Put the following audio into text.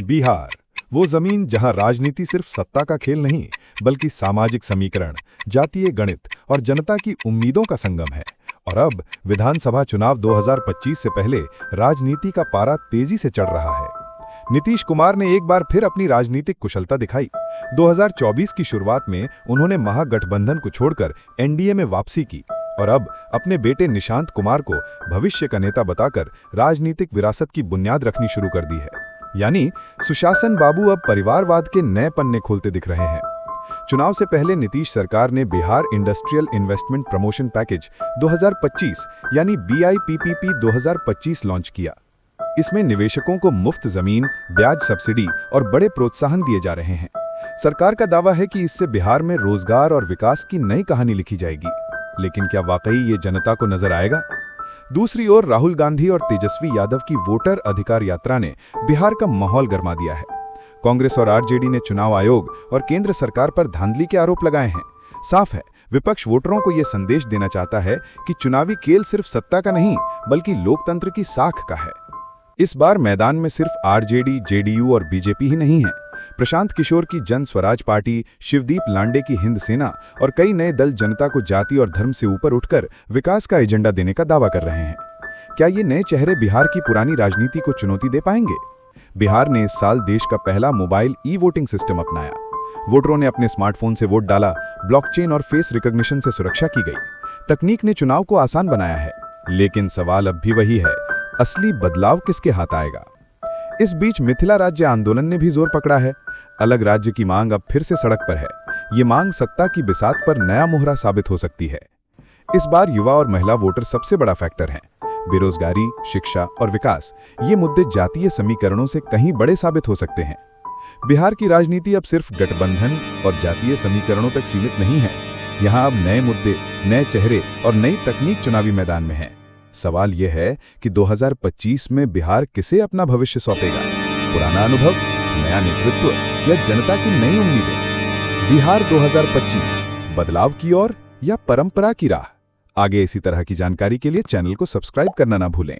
बिहार, वो जमीन जहां राजनीति सिर्फ सत्ता का खेल नहीं, बल्कि सामाजिक समीकरण, जातीय गणित और जनता की उम्मीदों का संगम है। और अब विधानसभा चुनाव 2025 से पहले राजनीति का पारा तेजी से चढ़ रहा है। नीतीश कुमार ने एक बार फिर अपनी राजनीतिक कुशलता दिखाई। 2024 की शुरुआत में उन्होंने महागठबंधन को छोड़कर एनडीए में वापसी की और अब अपने बेटे निशांत कुमार को भविष्य का नेता बताकर राजनीतिक विरासत की बुनियाद रखनी शुरू कर दी है। यानी सुशासन बाबू अब परिवारवाद के नए पन्ने खोलते दिख रहे हैं। चुनाव से पहले नीतीश सरकार ने Bihar industrial investment promotion package 2025 यानी BIPPP 2025 लॉन्च किया। इसमें निवेशकों को मुफ्त जमीन, ब्याज सब्सिडी और बड़े प्रोत्साहन दिए जा रहे हैं। सरकार का दावा है कि इससे बिहार में रोजगार और विकास की नई कहानी लिखी जाएगी। लेकिन क्या वाकई ये जनता को नजर आएगा? दूसरी ओर राहुल गांधी और तेजस्वी यादव की वोटर अधिकार यात्रा ने बिहार का माहौल गरमा दिया है। कांग्रेस और आरजेडी ने चुनाव आयोग और केंद्र सरकार पर धांधली के आरोप लगाए हैं। साफ है, विपक्ष वोटरों को यह संदेश देना चाहता है कि चुनावी खेल सिर्फ सत्ता का नहीं, बल्कि लोकतंत्र की साख का है। इस बार मैदान में सिर्फ आरजेडी, जेडीयू और बीजेपी ही नहीं है। प्रशांत किशोर की जन स्वराज पार्टी, शिवदीप लांडे की हिंद सेना और कई नए दल जनता को जाति और धर्म से ऊपर उठकर विकास का एजेंडा देने का दावा कर रहे हैं। क्या ये नए चेहरे बिहार की पुरानी राजनीति को चुनौती दे पाएंगे? बिहार ने इस साल देश का पहला मोबाइल ई-वोटिंग सिस्टम अपनाया। वोटरों ने अपने स्मार्टफोन से वोट डाला, ब्लॉकचेन और फेस रिकॉग्निशन से सुरक्षा की गई। तकनीक ने चुनाव को आसान बनाया है, लेकिन सवाल अब भी वही है, असली बदलाव किसके हाथ आएगा? इस बीच मिथिला राज्य आंदोलन ने भी जोर पकड़ा है। अलग राज्य की मांग अब फिर से सड़क पर है। ये मांग सत्ता की बिसात पर नया मोहरा साबित हो सकती है। इस बार युवा और महिला वोटर सबसे बड़ा फैक्टर हैं। बेरोजगारी, शिक्षा और विकास, ये मुद्दे जातीय समीकरणों से कहीं बड़े साबित हो सकते हैं। बिहार की राजनीति अब सिर्फ गठबंधन और जातीय समीकरणों तक सीमित नहीं है। यहाँ अब नए मुद्दे, नए चेहरे और नई तकनीक चुनावी मैदान में है। सवाल यह है कि 2025 में बिहार किसे अपना भविष्य सौंपेगा? पुराना अनुभव, नया नेतृत्व या जनता की नई उम्मीदें? बिहार 2025 बदलाव की ओर या परंपरा की राह? आगे इसी तरह की जानकारी के लिए चैनल को सब्सक्राइब करना ना भूलें।